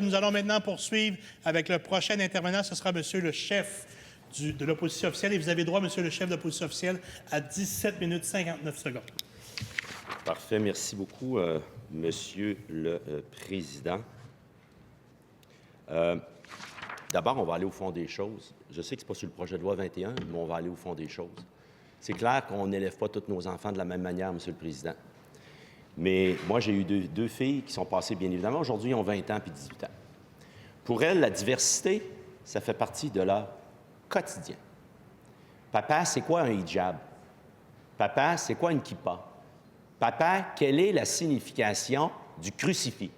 nous allons maintenant poursuivre avec le prochain intervenant. Ce sera Monsieur le chef de l'opposition officielle. Et vous avez droit, Monsieur le chef de l'opposition officielle, à 17 minutes 59 secondes. Parfait. Merci beaucoup, Monsieur le Président. D'abord, on va aller au fond des choses. Je sais que ce n'est pas sur le projet de loi 21, mais on va aller au fond des choses. C'est clair qu'on n'élève pas tous nos enfants de la même manière, Monsieur le Président. Mais moi, j'ai eu deux filles qui sont passées, bien évidemment. Aujourd'hui, ils ont 20 ans puis 18 ans. Pour elles, la diversité, ça fait partie de leur quotidien. Papa, c'est quoi un hijab? Papa, c'est quoi une kippa? Papa, quelle est la signification du crucifix?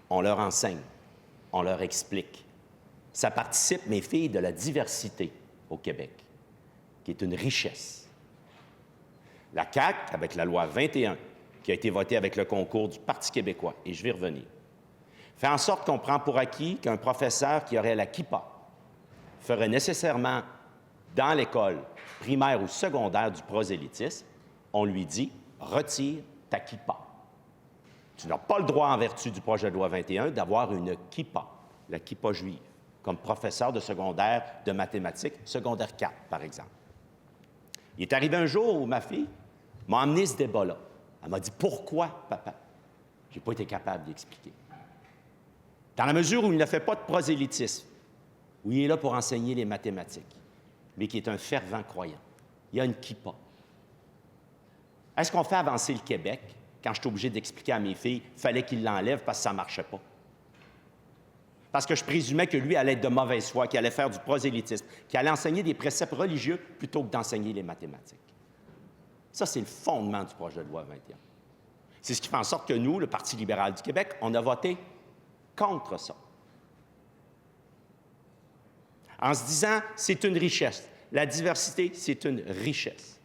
On leur enseigne, on leur explique. Ça participe, mes filles, de la diversité au Québec, qui est une richesse. La CAQ, avec la loi 21, qui a été votée avec le concours du Parti québécois, et je vais y revenir, fait en sorte qu'on prend pour acquis qu'un professeur qui aurait la kippa ferait nécessairement, dans l'école primaire ou secondaire du prosélytisme, on lui dit « retire ta kippa ». Tu n'as pas le droit, en vertu du projet de loi 21, d'avoir une kippa, la kippa juive, comme professeur de secondaire de mathématiques, secondaire 4, par exemple. Il est arrivé un jour où ma fille m'a amené ce débat-là. Elle m'a dit « Pourquoi, papa? » Je n'ai pas été capable d'expliquer. Dans la mesure où il ne fait pas de prosélytisme, où il est là pour enseigner les mathématiques, mais qui est un fervent croyant, il y a une kippa. Est-ce qu'on fait avancer le Québec quand je suis obligé d'expliquer à mes filles qu'il fallait qu'il l'enlève parce que ça ne marchait pas? Parce que je présumais que lui allait être de mauvaise foi, qu'il allait faire du prosélytisme, qu'il allait enseigner des préceptes religieux plutôt que d'enseigner les mathématiques. Ça, c'est le fondement du projet de loi 21. C'est ce qui fait en sorte que nous, le Parti libéral du Québec, on a voté contre ça. En se disant, c'est une richesse. La diversité, c'est une richesse.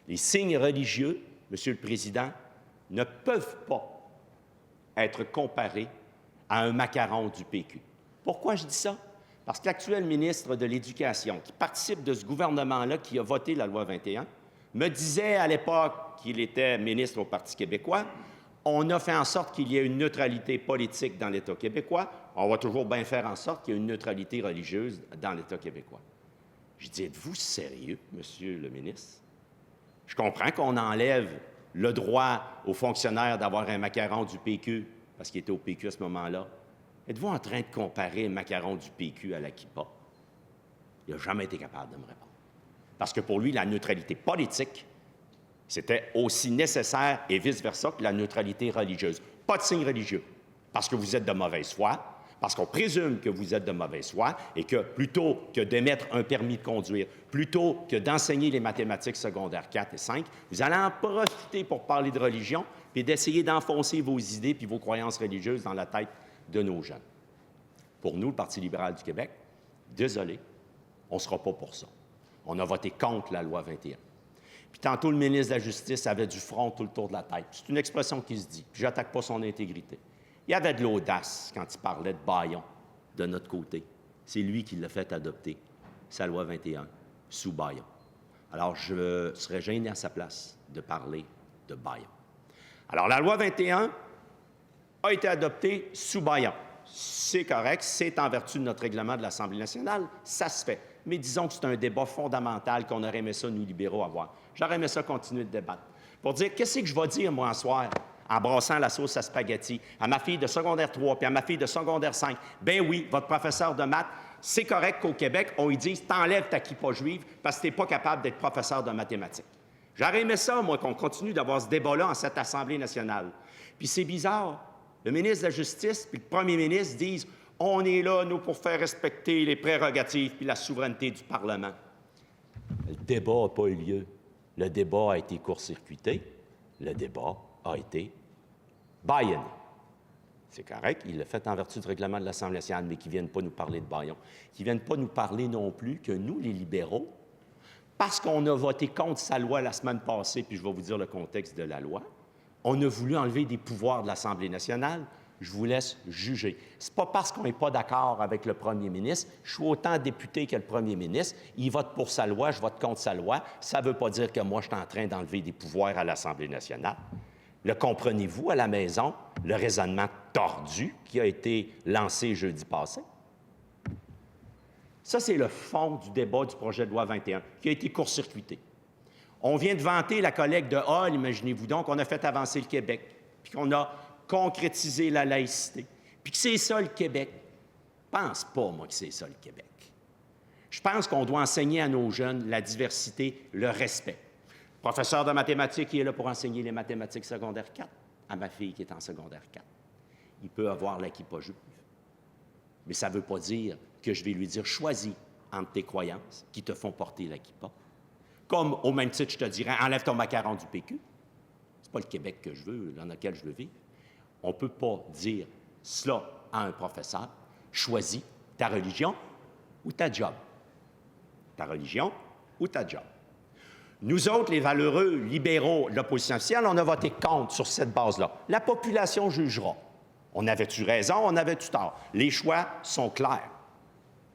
Les signes religieux, Monsieur le Président, ne peuvent pas être comparés à un macaron du PQ. Pourquoi je dis ça? Parce que l'actuel ministre de l'Éducation, qui participe de ce gouvernement-là, qui a voté la loi 21, me disait à l'époque qu'il était ministre au Parti québécois, on a fait en sorte qu'il y ait une neutralité politique dans l'État québécois, on va toujours bien faire en sorte qu'il y ait une neutralité religieuse dans l'État québécois. Je dis, êtes-vous sérieux, Monsieur le ministre? Je comprends qu'on enlève le droit aux fonctionnaires d'avoir un macaron du PQ, parce qu'il était au PQ à ce moment-là. Êtes-vous en train de comparer un macaron du PQ à la kippa? Il n'a jamais été capable de me répondre. Parce que pour lui, la neutralité politique, c'était aussi nécessaire et vice-versa que la neutralité religieuse. Pas de signe religieux, parce que vous êtes de mauvaise foi, parce qu'on présume que vous êtes de mauvaise foi et que plutôt que d'émettre un permis de conduire, plutôt que d'enseigner les mathématiques secondaires 4 et 5, vous allez en profiter pour parler de religion et d'essayer d'enfoncer vos idées puis vos croyances religieuses dans la tête de nos jeunes. Pour nous, le Parti libéral du Québec, désolé, on ne sera pas pour ça. On a voté contre la loi 21. Puis tantôt, le ministre de la Justice avait du front tout le tour de la tête. C'est une expression qui se dit, puis j'attaque pas son intégrité. Il y avait de l'audace quand il parlait de Bayon, de notre côté. C'est lui qui l'a fait adopter, sa loi 21, sous Bayon. Alors, je serais gêné à sa place de parler de Bayon. Alors, la loi 21 a été adoptée sous Bayon. C'est correct, c'est en vertu de notre règlement de l'Assemblée nationale, ça se fait. Mais disons que c'est un débat fondamental qu'on aurait aimé ça, nous, libéraux, avoir. J'aurais aimé ça continuer de débattre. Pour dire, qu'est-ce que je vais dire, moi, un soir, en brassant la sauce à spaghetti, à ma fille de secondaire 3 puis à ma fille de secondaire 5? Ben oui, votre professeur de maths, c'est correct qu'au Québec, on lui dise, t'enlèves ta kippa juive parce que t'es pas capable d'être professeur de mathématiques. J'aurais aimé ça, moi, qu'on continue d'avoir ce débat-là en cette Assemblée nationale. Puis c'est bizarre. Le ministre de la Justice puis le premier ministre disent « On est là, nous, pour faire respecter les prérogatives puis la souveraineté du Parlement. » Le débat n'a pas eu lieu. Le débat a été court-circuité. Le débat a été bâillonné. C'est correct, il l'a fait en vertu du règlement de l'Assemblée nationale, mais qu'ils ne viennent pas nous parler de bâillon. Qu'ils ne viennent pas nous parler non plus que nous, les libéraux, parce qu'on a voté contre sa loi la semaine passée, puis je vais vous dire le contexte de la loi, on a voulu enlever des pouvoirs de l'Assemblée nationale. Je vous laisse juger. Ce n'est pas parce qu'on n'est pas d'accord avec le premier ministre. Je suis autant député que le premier ministre. Il vote pour sa loi, je vote contre sa loi. Ça ne veut pas dire que moi, je suis en train d'enlever des pouvoirs à l'Assemblée nationale. Le comprenez-vous à la maison, le raisonnement tordu qui a été lancé jeudi passé? Ça, c'est le fond du débat du projet de loi 21, qui a été court-circuité. On vient de vanter la collègue de Hall, imaginez-vous donc, on a fait avancer le Québec, puis qu'on a concrétisé la laïcité, puis que c'est ça le Québec. Je pense pas, moi, que c'est ça le Québec. Je pense qu'on doit enseigner à nos jeunes la diversité, le respect. Le professeur de mathématiques, il est là pour enseigner les mathématiques secondaire 4 à ma fille qui est en secondaire 4. Il peut avoir la kippa juive. Mais ça ne veut pas dire que je vais lui dire « choisis entre tes croyances qui te font porter la kippa ». Comme au même titre, je te dirais « enlève ton macaron du PQ ». C'est pas le Québec que je veux, dans lequel je veux vivre. On ne peut pas dire cela à un professeur « choisis ta religion ou ta job ». Ta religion ou ta job. Nous autres, les valeureux libéraux de l'opposition officielle, on a voté contre sur cette base-là. La population jugera. On avait-tu raison, on avait-tu tort? Les choix sont clairs.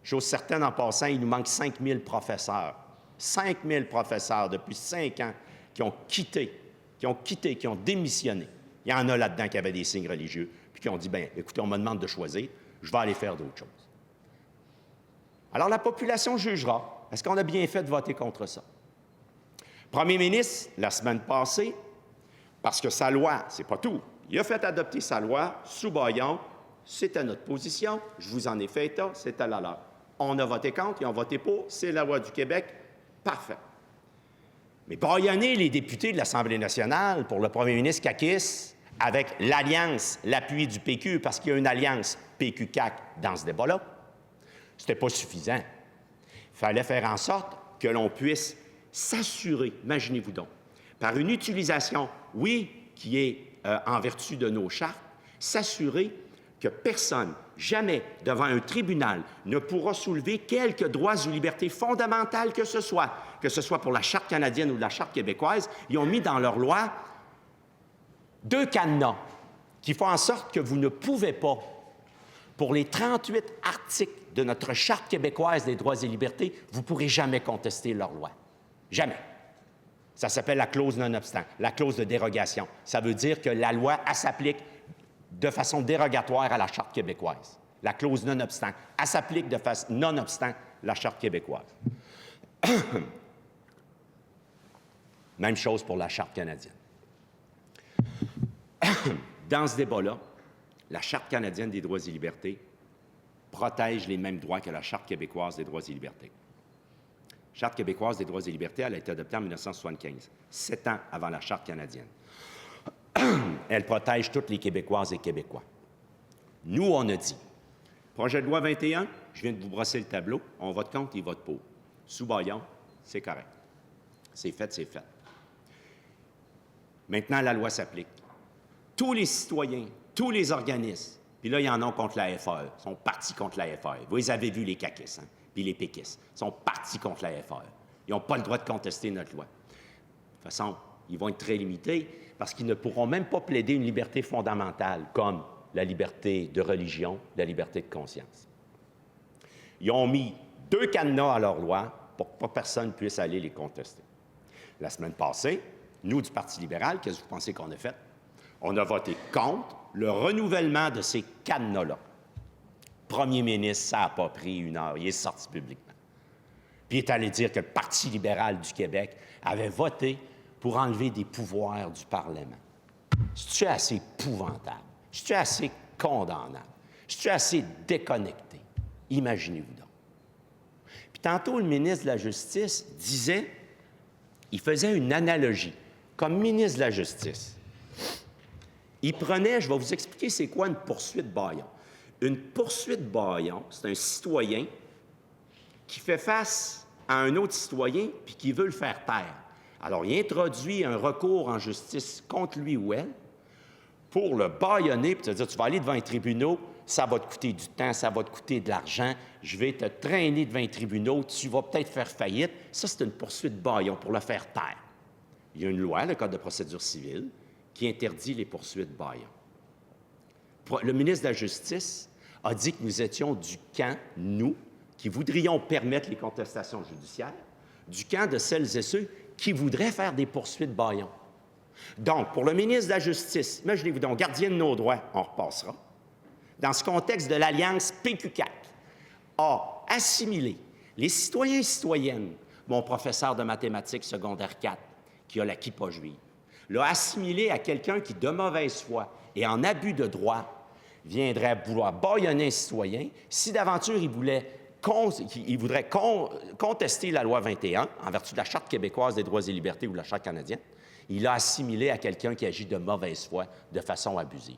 Chose certaine, en passant, il nous manque 5 000 professeurs. 5 000 professeurs depuis 5 ans qui ont quitté, qui ont démissionné. Il y en a là-dedans qui avaient des signes religieux, puis qui ont dit, bien, écoutez, on me demande de choisir, je vais aller faire d'autres choses. Alors, la population jugera. Est-ce qu'on a bien fait de voter contre ça? Premier ministre, la semaine passée, parce que sa loi, c'est pas tout, il a fait adopter sa loi sous bâillon, c'était notre position, je vous en ai fait état, c'était la leur. On a voté contre, ils ont voté pour, c'est la loi du Québec, parfait. Mais bâillonner les députés de l'Assemblée nationale pour le premier ministre Kakis avec l'alliance, l'appui du PQ, parce qu'il y a une alliance PQ-CAQ dans ce débat-là, c'était pas suffisant. Il fallait faire en sorte que l'on puisse s'assurer, imaginez-vous donc, par une utilisation, oui, qui est en vertu de nos chartes, s'assurer que personne, jamais, devant un tribunal, ne pourra soulever quelques droits ou libertés fondamentales que ce soit pour la Charte canadienne ou la Charte québécoise. Ils ont mis dans leur loi 2 cadenas qui font en sorte que vous ne pouvez pas, pour les 38 articles de notre Charte québécoise des droits et libertés, vous ne pourrez jamais contester leur loi. Jamais. Ça s'appelle la clause non-obstant, la clause de dérogation. Ça veut dire que la loi, elle s'applique de façon dérogatoire à la Charte québécoise. La clause non-obstant, elle s'applique de façon non-obstant la Charte québécoise. Même chose pour la Charte canadienne. Dans ce débat-là, la Charte canadienne des droits et libertés protège les mêmes droits que la Charte québécoise des droits et libertés. La Charte québécoise des droits et libertés, elle a été adoptée en 1975, 7 ans avant la Charte canadienne. Elle protège toutes les Québécoises et Québécois. Nous, on a dit, projet de loi 21, je viens de vous brosser le tableau, on vote contre, il vote pour. Sous bâillon, c'est correct. C'est fait, c'est fait. Maintenant, la loi s'applique. Tous les citoyens, tous les organismes, puis là, il y en a contre la FAE, sont partis contre la FAE. Vous les avez vus, les caquistes, hein? Puis les péquistes, sont partis contre la FAE. Ils n'ont pas le droit de contester notre loi. De toute façon, ils vont être très limités parce qu'ils ne pourront même pas plaider une liberté fondamentale comme la liberté de religion, la liberté de conscience. Ils ont mis 2 cadenas à leur loi pour que pas personne puisse aller les contester. La semaine passée, nous, du Parti libéral, qu'est-ce que vous pensez qu'on a fait? On a voté contre le renouvellement de ces cadenas-là. Premier ministre, ça n'a pas pris 1 heure. Il est sorti publiquement. Puis il est allé dire que le Parti libéral du Québec avait voté pour enlever des pouvoirs du Parlement. C'est-tu assez épouvantable? C'est-tu assez condamnable? C'est-tu assez déconnecté? Imaginez-vous donc. Puis tantôt, le ministre de la Justice disait, il faisait une analogie. Comme ministre de la Justice, il prenait, je vais vous expliquer c'est quoi une poursuite bâillon. Une poursuite bâillon, c'est un citoyen qui fait face à un autre citoyen puis qui veut le faire taire. Alors, il introduit un recours en justice contre lui ou elle pour le bâillonner, puis te dire, tu vas aller devant un tribunal, ça va te coûter du temps, ça va te coûter de l'argent, je vais te traîner devant un tribunal, tu vas peut-être faire faillite. Ça, c'est une poursuite bâillon pour le faire taire. Il y a une loi, le Code de procédure civile, qui interdit les poursuites bâillons. Le ministre de la Justice a dit que nous étions du camp, nous, qui voudrions permettre les contestations judiciaires, du camp de celles et ceux qui voudraient faire des poursuites bâillons. Donc, pour le ministre de la Justice, imaginez-vous donc, gardien de nos droits, on repassera, dans ce contexte de l'alliance PQ-CAQ, a assimilé les citoyens et citoyennes, mon professeur de mathématiques secondaire 4, qui a la kippa juive, l'a assimilé à quelqu'un qui, de mauvaise foi et en abus de droit, viendrait vouloir bâillonner un citoyen si d'aventure il voudrait contester la loi 21 en vertu de la Charte québécoise des droits et libertés ou de la Charte canadienne. Il l'a assimilé à quelqu'un qui agit de mauvaise foi de façon abusive.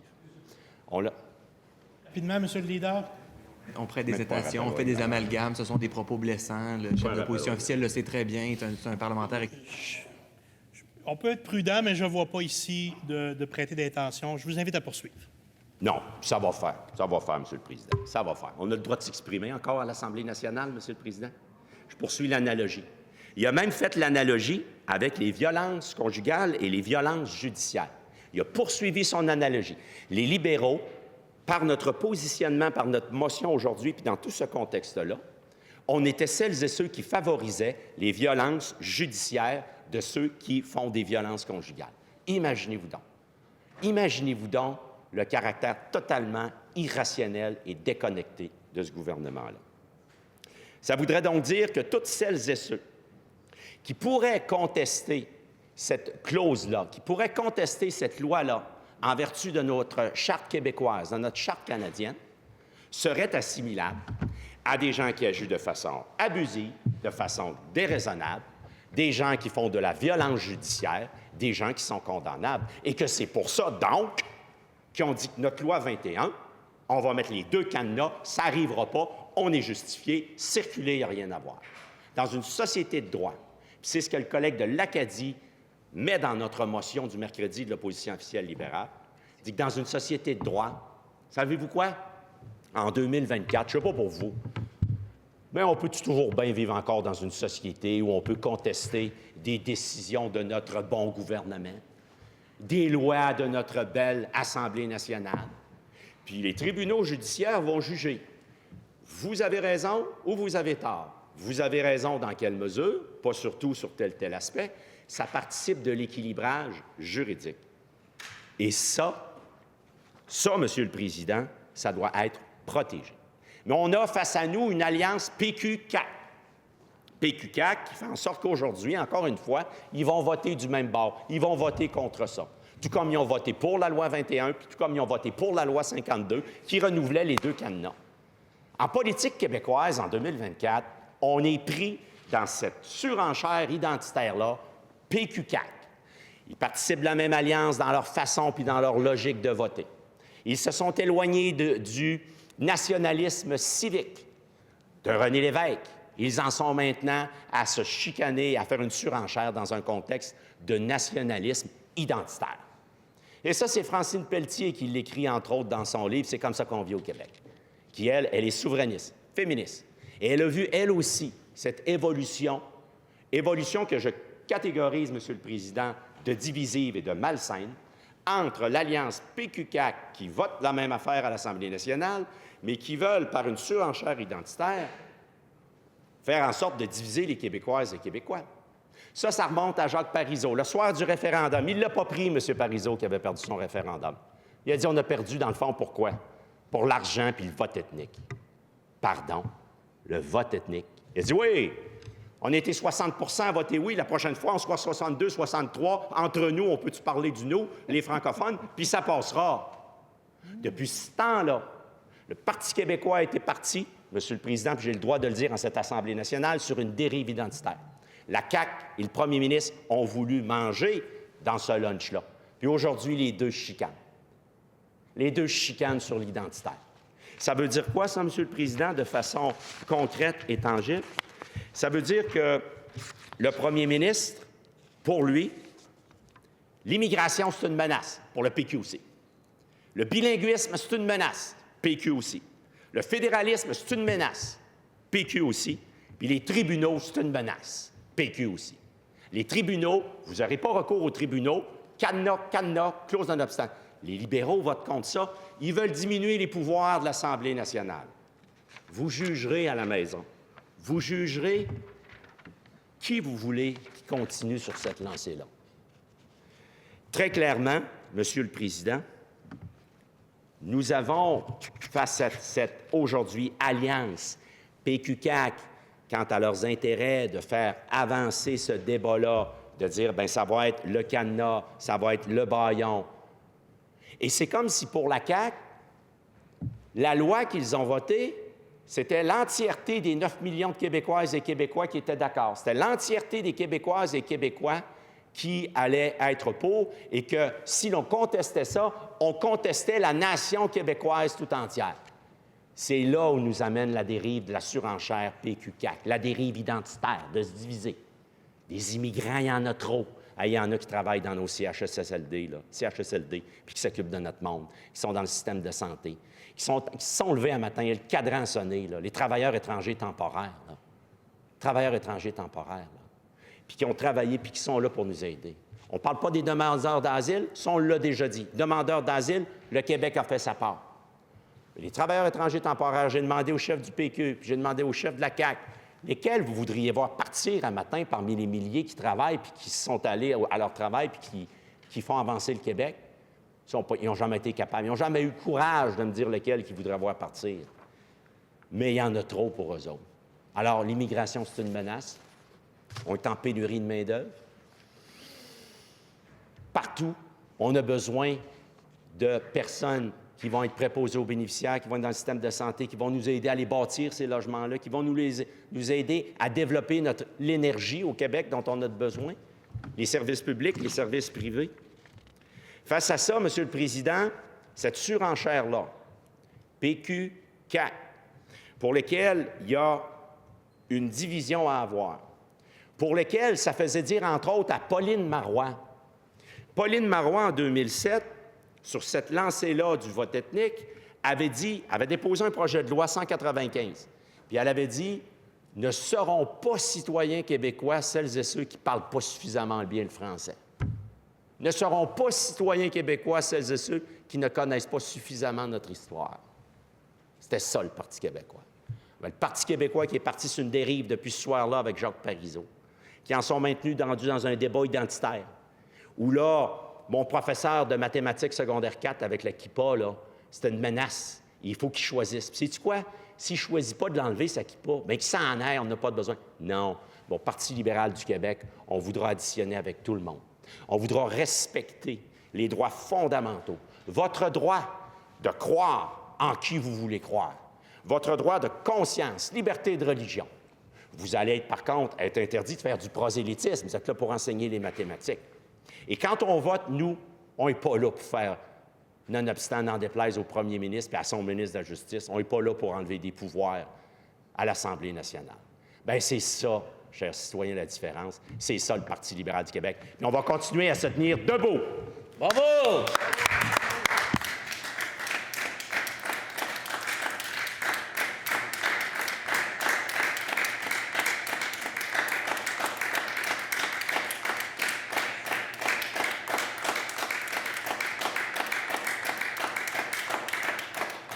Rapidement, Monsieur le leader. On prête des citations, on fait des amalgames, ce sont des propos blessants. Le chef de l'opposition officielle le sait très bien, c'est un parlementaire. On peut être prudent, mais je ne vois pas ici de prêter d'intention. Je vous invite à poursuivre. Non, ça va faire. Ça va faire, Monsieur le Président. Ça va faire. On a le droit de s'exprimer encore à l'Assemblée nationale, Monsieur le Président. Je poursuis l'analogie. Il a même fait l'analogie avec les violences conjugales et les violences judiciaires. Il a poursuivi son analogie. Les libéraux, par notre positionnement, par notre motion aujourd'hui, puis dans tout ce contexte-là, on était celles et ceux qui favorisaient les violences judiciaires de ceux qui font des violences conjugales. Imaginez-vous donc. Imaginez-vous donc le caractère totalement irrationnel et déconnecté de ce gouvernement-là. Ça voudrait donc dire que toutes celles et ceux qui pourraient contester cette clause-là, qui pourraient contester cette loi-là en vertu de notre Charte québécoise, de notre Charte canadienne, seraient assimilables à des gens qui agissent de façon abusive, de façon déraisonnable, des gens qui font de la violence judiciaire, des gens qui sont condamnables. Et que c'est pour ça, donc, qu'ils ont dit que notre loi 21, on va mettre les deux cadenas, ça n'arrivera pas, on est justifié, circuler, il n'y a rien à voir. Dans une société de droit, c'est ce que le collègue de l'Acadie met dans notre motion du mercredi de l'opposition officielle libérale, dit que dans une société de droit, savez-vous quoi? En 2024, je ne sais pas pour vous, mais on peut toujours bien vivre encore dans une société où on peut contester des décisions de notre bon gouvernement, des lois de notre belle Assemblée nationale. Puis les tribunaux judiciaires vont juger. Vous avez raison ou vous avez tort. Vous avez raison dans quelle mesure, pas surtout sur tel aspect, ça participe de l'équilibrage juridique. Et ça, Monsieur le Président, ça doit être protégé. Mais on a face à nous une alliance PQ-CAQ. PQ-CAQ qui fait en sorte qu'aujourd'hui, encore une fois, ils vont voter du même bord. Ils vont voter contre ça. Tout comme ils ont voté pour la loi 21, puis tout comme ils ont voté pour la loi 52, qui renouvelait les deux cadenas. En politique québécoise, en 2024, on est pris dans cette surenchère identitaire-là, PQ-CAQ. Ils participent de la même alliance dans leur façon puis dans leur logique de voter. Ils se sont éloignés du nationalisme civique de René Lévesque. Ils en sont maintenant à se chicaner, à faire une surenchère dans un contexte de nationalisme identitaire. Et ça, c'est Francine Pelletier qui l'écrit, entre autres, dans son livre « C'est comme ça qu'on vit au Québec », qui, elle est souverainiste, féministe. Et elle a vu, elle aussi, cette évolution que je catégorise, Monsieur le Président, de divisive et de malsaine, entre l'alliance PQ-CAQ qui vote la même affaire à l'Assemblée nationale, mais qui veulent, par une surenchère identitaire, faire en sorte de diviser les Québécoises et les Québécois. Ça remonte à Jacques Parizeau. Le soir du référendum, il ne l'a pas pris, M. Parizeau, qui avait perdu son référendum. Il a dit, on a perdu, dans le fond, pourquoi? Pour l'argent puis le vote ethnique. Pardon, le vote ethnique. Il a dit, oui, on était 60 à voter oui, la prochaine fois, on sera 62, 63. Entre nous, on peut-tu parler du nous, les francophones, puis ça passera. Depuis ce temps-là, le Parti québécois a été parti, Monsieur le Président, puis j'ai le droit de le dire en cette Assemblée nationale, sur une dérive identitaire. La CAQ et le premier ministre ont voulu manger dans ce lunch-là. Puis aujourd'hui, les deux chicanent. Les deux chicanent sur l'identitaire. Ça veut dire quoi, ça, Monsieur le Président, de façon concrète et tangible? Ça veut dire que le premier ministre, pour lui, l'immigration, c'est une menace, pour le PQ aussi. Le bilinguisme, c'est une menace, PQ aussi. Le fédéralisme, c'est une menace, PQ aussi. Puis les tribunaux, c'est une menace, PQ aussi. Les tribunaux, vous n'aurez pas recours aux tribunaux, cadenas, clause non-obstant. Les libéraux votent contre ça. Ils veulent diminuer les pouvoirs de l'Assemblée nationale. Vous jugerez à la maison. Vous jugerez qui vous voulez qui continue sur cette lancée-là. Très clairement, Monsieur le Président, nous avons, face à cette, aujourd'hui, alliance PQ-CAQ, quant à leurs intérêts de faire avancer ce débat-là, de dire, bien, ça va être le cadenas, ça va être le bâillon. Et c'est comme si, pour la CAQ, la loi qu'ils ont votée, c'était l'entièreté des 9 millions de Québécoises et Québécois qui étaient d'accord. C'était l'entièreté des Québécoises et Québécois qui allaient être pour, et que si l'on contestait ça, on contestait la nation québécoise tout entière. C'est là où nous amène la dérive de la surenchère PQ-CAQ, la dérive identitaire, de se diviser. Des immigrants, il y en a trop. Il y en a qui travaillent dans nos CHSLD, puis qui s'occupent de notre monde, qui sont dans le système de santé, qui se sont levés un matin, il y a le cadran sonné, là, les travailleurs étrangers temporaires. Là. Travailleurs étrangers temporaires, là, puis qui ont travaillé, puis qui sont là pour nous aider. On ne parle pas des demandeurs d'asile, ça, on l'a déjà dit. Demandeurs d'asile, le Québec a fait sa part. Les travailleurs étrangers temporaires, j'ai demandé au chef du PQ, puis j'ai demandé au chef de la CAQ, lesquels vous voudriez voir partir un matin parmi les milliers qui travaillent, puis qui sont allés à leur travail, puis qui font avancer le Québec? Ils n'ont jamais été capables. Ils n'ont jamais eu le courage de me dire lesquels qu'ils voudraient voir partir. Mais il y en a trop pour eux autres. Alors, l'immigration, c'est une menace. On est en pénurie de main-d'œuvre. Partout, on a besoin de personnes qui vont être préposées aux bénéficiaires, qui vont être dans le système de santé, qui vont nous aider à les bâtir, ces logements-là, qui vont nous aider à développer l'énergie au Québec dont on a besoin, les services publics, les services privés. Face à ça, Monsieur le Président, cette surenchère-là, PQ-CAQ, pour lesquelles il y a une division à avoir, pour lesquelles ça faisait dire, entre autres, à Pauline Marois. Pauline Marois, en 2007, sur cette lancée-là du vote ethnique, avait déposé un projet de loi 195. Puis elle avait dit, ne seront pas citoyens québécois celles et ceux qui ne parlent pas suffisamment bien le français. Ne seront pas citoyens québécois celles et ceux qui ne connaissent pas suffisamment notre histoire. C'était ça, le Parti québécois. Le Parti québécois qui est parti sur une dérive depuis ce soir-là avec Jacques Parizeau, qui en sont maintenus dans un débat identitaire, où là, mon professeur de mathématiques secondaire 4 avec la kippa, là, c'était une menace. Il faut qu'il choisisse. Puis sais-tu quoi? S'il ne choisit pas de l'enlever, sa kippa, bien qu'il s'en aille, on n'a pas de besoin. Non. Bon, Parti libéral du Québec, on voudra additionner avec tout le monde. On voudra respecter les droits fondamentaux. Votre droit de croire en qui vous voulez croire. Votre droit de conscience, liberté de religion. Vous allez, par contre, être interdit de faire du prosélytisme. Vous êtes là pour enseigner les mathématiques. Et quand on vote, nous, on n'est pas là pour faire, nonobstant n'en déplaise au premier ministre et à son ministre de la Justice, on n'est pas là pour enlever des pouvoirs à l'Assemblée nationale. Bien, c'est ça, chers citoyens, la différence. C'est ça, le Parti libéral du Québec. Et on va continuer à se tenir debout. Bravo!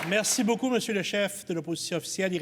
Merci beaucoup, Monsieur le chef de l'opposition officielle.